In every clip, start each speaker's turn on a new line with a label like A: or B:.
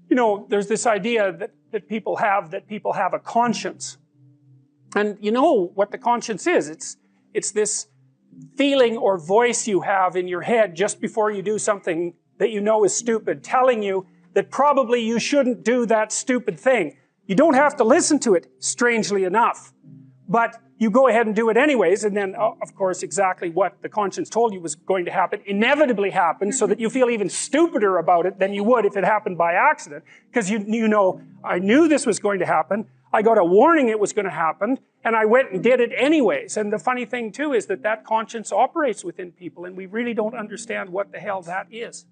A: you know, there's this idea that people have a conscience. And you know what the conscience is. It's this feeling or voice you have in your head just before you do something that you know is stupid, telling you that probably you shouldn't do that stupid thing. You don't have to listen to it, strangely enough. But you go ahead and do it anyways, and then, of course, exactly what the conscience told you was going to happen inevitably happens, so that you feel even stupider about it than you would if it happened by accident. Because you know, I knew this was going to happen, I got a warning it was going to happen, and I went and did it anyways. And the funny thing too is that conscience operates within people, and we really don't understand what the hell that is.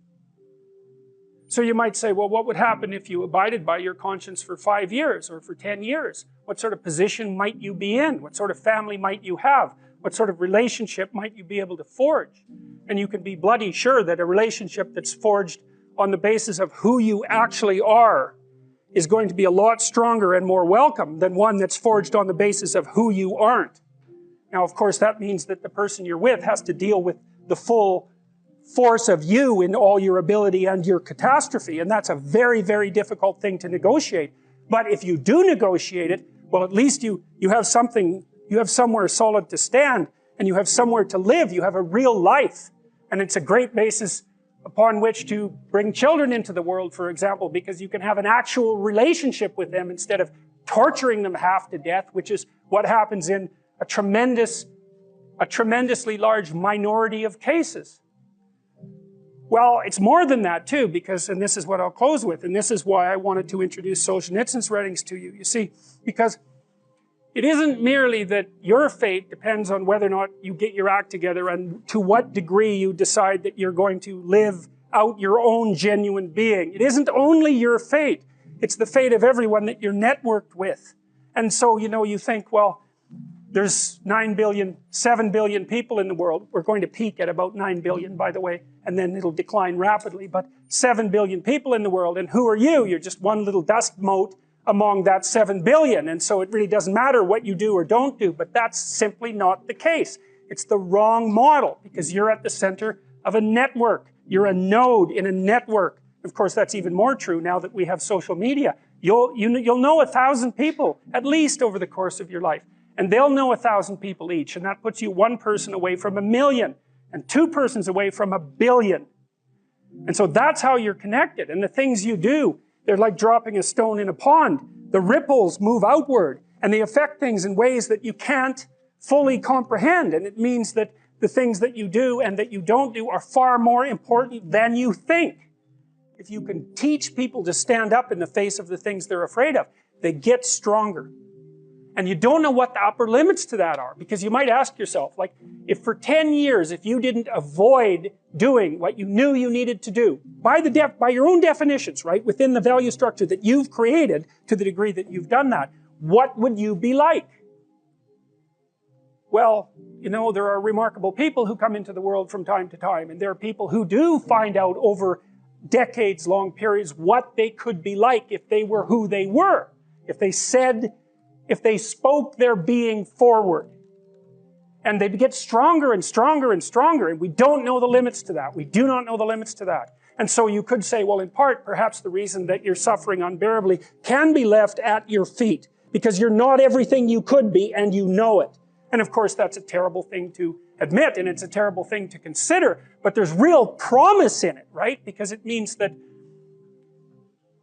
A: So you might say, well, what would happen if you abided by your conscience for 5 years or for 10 years? What sort of position might you be in? What sort of family might you have? What sort of relationship might you be able to forge? And you can be bloody sure that a relationship that's forged on the basis of who you actually are is going to be a lot stronger and more welcome than one that's forged on the basis of who you aren't. Now, of course, that means that the person you're with has to deal with the full force of you in all your ability and your catastrophe, and that's a very, very difficult thing to negotiate. But if you do negotiate it, well, at least you have something, you have somewhere solid to stand, and you have somewhere to live, you have a real life, and it's a great basis upon which to bring children into the world, for example, because you can have an actual relationship with them instead of torturing them half to death, which is what happens in a tremendously large minority of cases. Well, it's more than that too, because, and this is what I'll close with, and this is why I wanted to introduce Solzhenitsyn's writings to you. You see, because it isn't merely that your fate depends on whether or not you get your act together and to what degree you decide that you're going to live out your own genuine being. It isn't only your fate, it's the fate of everyone that you're networked with. And so, you know, you think, well, there's 9 billion, 7 billion people in the world. We're going to peak at about 9 billion, by the way, and then it'll decline rapidly, but 7 billion people in the world, and who are you? You're just one little dust mote among that 7 billion, and so it really doesn't matter what you do or don't do, but that's simply not the case. It's the wrong model, because you're at the center of a network. You're a node in a network. Of course, that's even more true now that we have social media. You'll know 1,000 people, at least over the course of your life. And they'll know 1,000 people each, and that puts you one person away from 1 million, and 2 persons away from 1 billion. And so that's how you're connected, and the things you do, they're like dropping a stone in a pond. The ripples move outward, and they affect things in ways that you can't fully comprehend, and it means that the things that you do and that you don't do are far more important than you think. If you can teach people to stand up in the face of the things they're afraid of, they get stronger. And you don't know what the upper limits to that are, because you might ask yourself, like, if for 10 years, if you didn't avoid doing what you knew you needed to do, by your own definitions, right, within the value structure that you've created, to the degree that you've done that, what would you be like? Well, you know, there are remarkable people who come into the world from time to time, and there are people who do find out over decades-long periods what they could be like if they were who they were, if they spoke their being forward. And they get stronger and stronger and stronger, and we don't know the limits to that. We do not know the limits to that. And so you could say, well, in part, perhaps the reason that you're suffering unbearably can be left at your feet, because you're not everything you could be, and you know it. And of course, that's a terrible thing to admit, and it's a terrible thing to consider, but there's real promise in it, right? Because it means that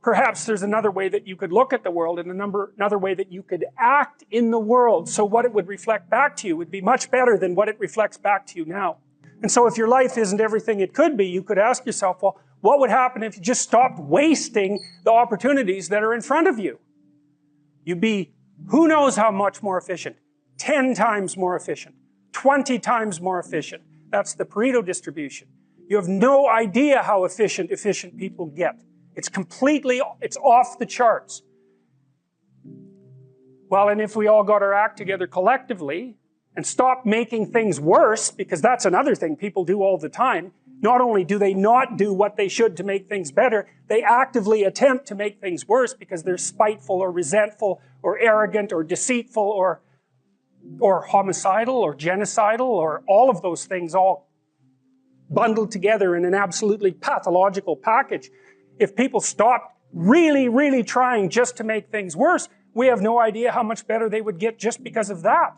A: perhaps there's another way that you could look at the world, and another way that you could act in the world, so what it would reflect back to you would be much better than what it reflects back to you now. And so if your life isn't everything it could be, you could ask yourself, well, what would happen if you just stopped wasting the opportunities that are in front of you? You'd be, who knows how much more efficient? 10 times more efficient, 20 times more efficient. That's the Pareto distribution. You have no idea how efficient people get. It's off the charts. Well, and if we all got our act together collectively and stopped making things worse, because that's another thing people do all the time, not only do they not do what they should to make things better, they actively attempt to make things worse because they're spiteful or resentful or arrogant or deceitful or homicidal or genocidal or all of those things all bundled together in an absolutely pathological package. If people stopped really, really trying just to make things worse, we have no idea how much better they would get just because of that.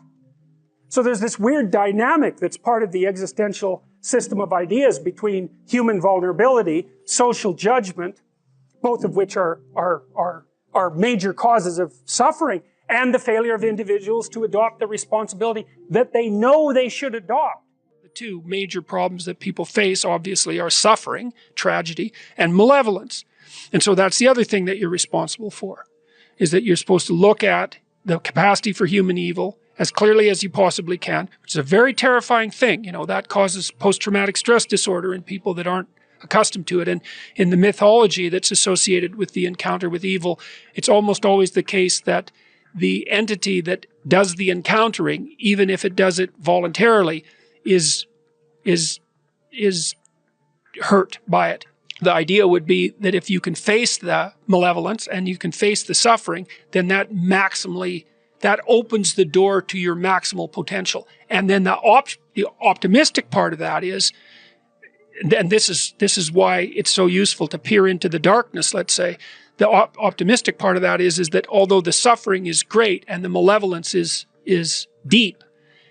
A: So there's this weird dynamic that's part of the existential system of ideas between human vulnerability, social judgment, both of which are major causes of suffering, and the failure of individuals to adopt the responsibility that they know they should adopt. The two major problems that people face, obviously, are suffering, tragedy, and malevolence. And so that's the other thing that you're responsible for, is that you're supposed to look at the capacity for human evil as clearly as you possibly can, which is a very terrifying thing. You know, that causes post-traumatic stress disorder in people that aren't accustomed to it. And in the mythology that's associated with the encounter with evil, it's almost always the case that the entity that does the encountering, even if it does it voluntarily, is hurt by it. The idea would be that if you can face the malevolence and you can face the suffering, then that opens the door to your maximal potential. And then the optimistic part of that is, and this is why it's so useful to peer into the darkness, let's say, the optimistic part of that is that although the suffering is great and the malevolence is deep,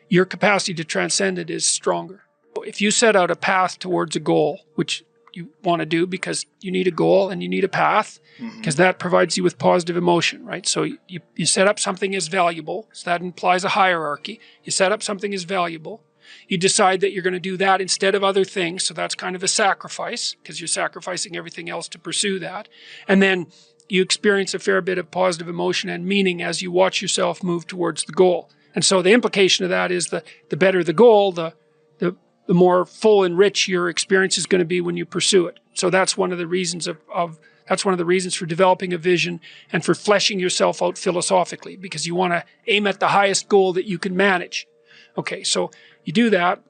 A: your capacity to transcend it is stronger. If you set out a path towards a goal, which you want to do because you need a goal and you need a path, because that provides you with positive emotion, right? So you set up something as valuable, so that implies a hierarchy. You set up something as valuable. You decide that you're going to do that instead of other things, so that's kind of a sacrifice, because you're sacrificing everything else to pursue that. And then you experience a fair bit of positive emotion and meaning as you watch yourself move towards the goal. And so the implication of that is the better the goal, the more full and rich your experience is going to be when you pursue it. So that's one of the reasons that's one of the reasons for developing a vision and for fleshing yourself out philosophically, because you want to aim at the highest goal that you can manage. Okay, so you do that,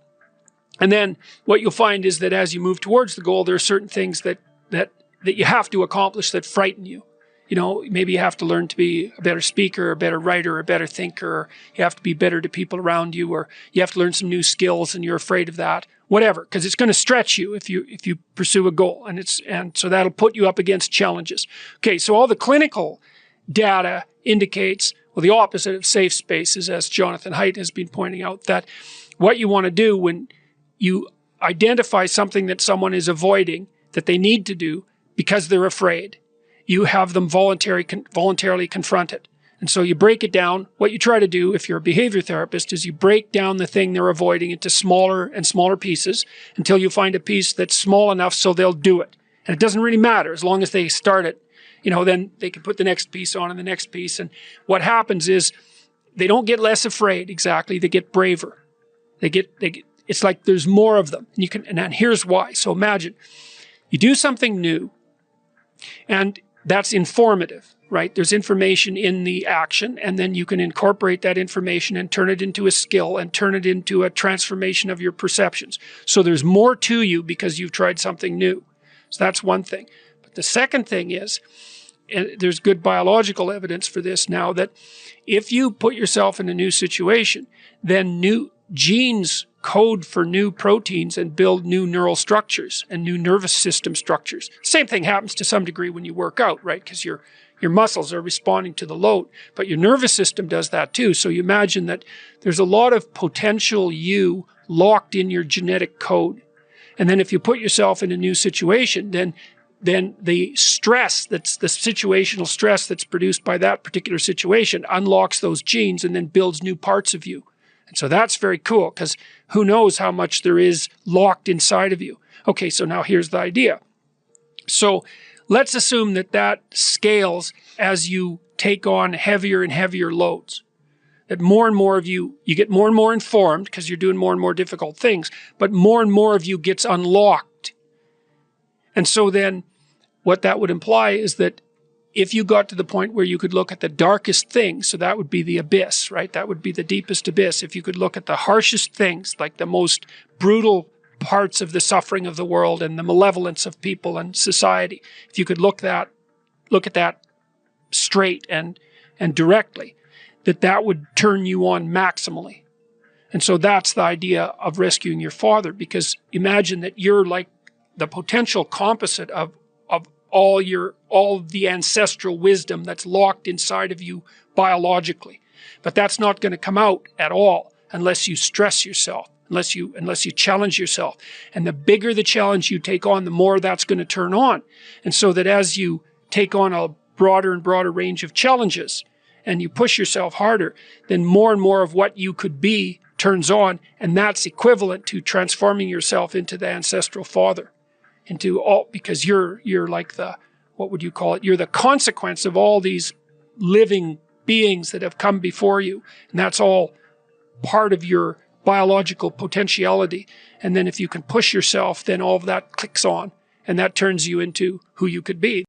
A: and then what you'll find is that as you move towards the goal, there are certain things that you have to accomplish that frighten you. You know, maybe you have to learn to be a better speaker, a better writer, a better thinker, or you have to be better to people around you, or you have to learn some new skills and you're afraid of that, whatever, because it's going to stretch you if you pursue a goal, and so that'll put you up against challenges. Okay, so all the clinical data indicates, well, the opposite of safe spaces, as Jonathan Haidt has been pointing out, that what you want to do when you identify something that someone is avoiding that they need to do because they're afraid, you have them voluntarily confront it. And so you break it down. What you try to do, if you're a behavior therapist, is you break down the thing they're avoiding into smaller and smaller pieces until you find a piece that's small enough so they'll do it. And it doesn't really matter as long as they start it. You know, then they can put the next piece on and the next piece. And what happens is they don't get less afraid exactly. They get braver. It's like there's more of them. And here's why. So imagine you do something new, and that's informative, right? There's information in the action, and then you can incorporate that information and turn it into a skill and turn it into a transformation of your perceptions. So there's more to you because you've tried something new. So that's one thing. But the second thing is, and there's good biological evidence for this now, that if you put yourself in a new situation, then new genes code for new proteins and build new neural structures and new nervous system structures. Same thing happens to some degree when you work out, right? Because your muscles are responding to the load, but your nervous system does that too. So you imagine that there's a lot of potential you locked in your genetic code. And then if you put yourself in a new situation, then the stress, that's the situational stress that's produced by that particular situation, unlocks those genes and then builds new parts of you. And so that's very cool, because who knows how much there is locked inside of you. Okay, so now here's the idea. So let's assume that scales as you take on heavier and heavier loads. That more and more of you get more and more informed because you're doing more and more difficult things, but more and more of you gets unlocked. And so then what that would imply is that if you got to the point where you could look at the darkest things, so that would be the abyss, right? That would be the deepest abyss. If you could look at the harshest things, like the most brutal parts of the suffering of the world and the malevolence of people and society, if you could look at that straight and directly, that would turn you on maximally. And so that's the idea of rescuing your father, because imagine that you're like the potential composite of all the ancestral wisdom that's locked inside of you biologically. But that's not going to come out at all unless you stress yourself, unless you challenge yourself. And the bigger the challenge you take on, the more that's going to turn on. And so that as you take on a broader and broader range of challenges and you push yourself harder, then more and more of what you could be turns on, and that's equivalent to transforming yourself into the ancestral father, because you're like the, what would you call it? You're the consequence of all these living beings that have come before you, and that's all part of your biological potentiality. And then if you can push yourself, then all of that clicks on, and that turns you into who you could be.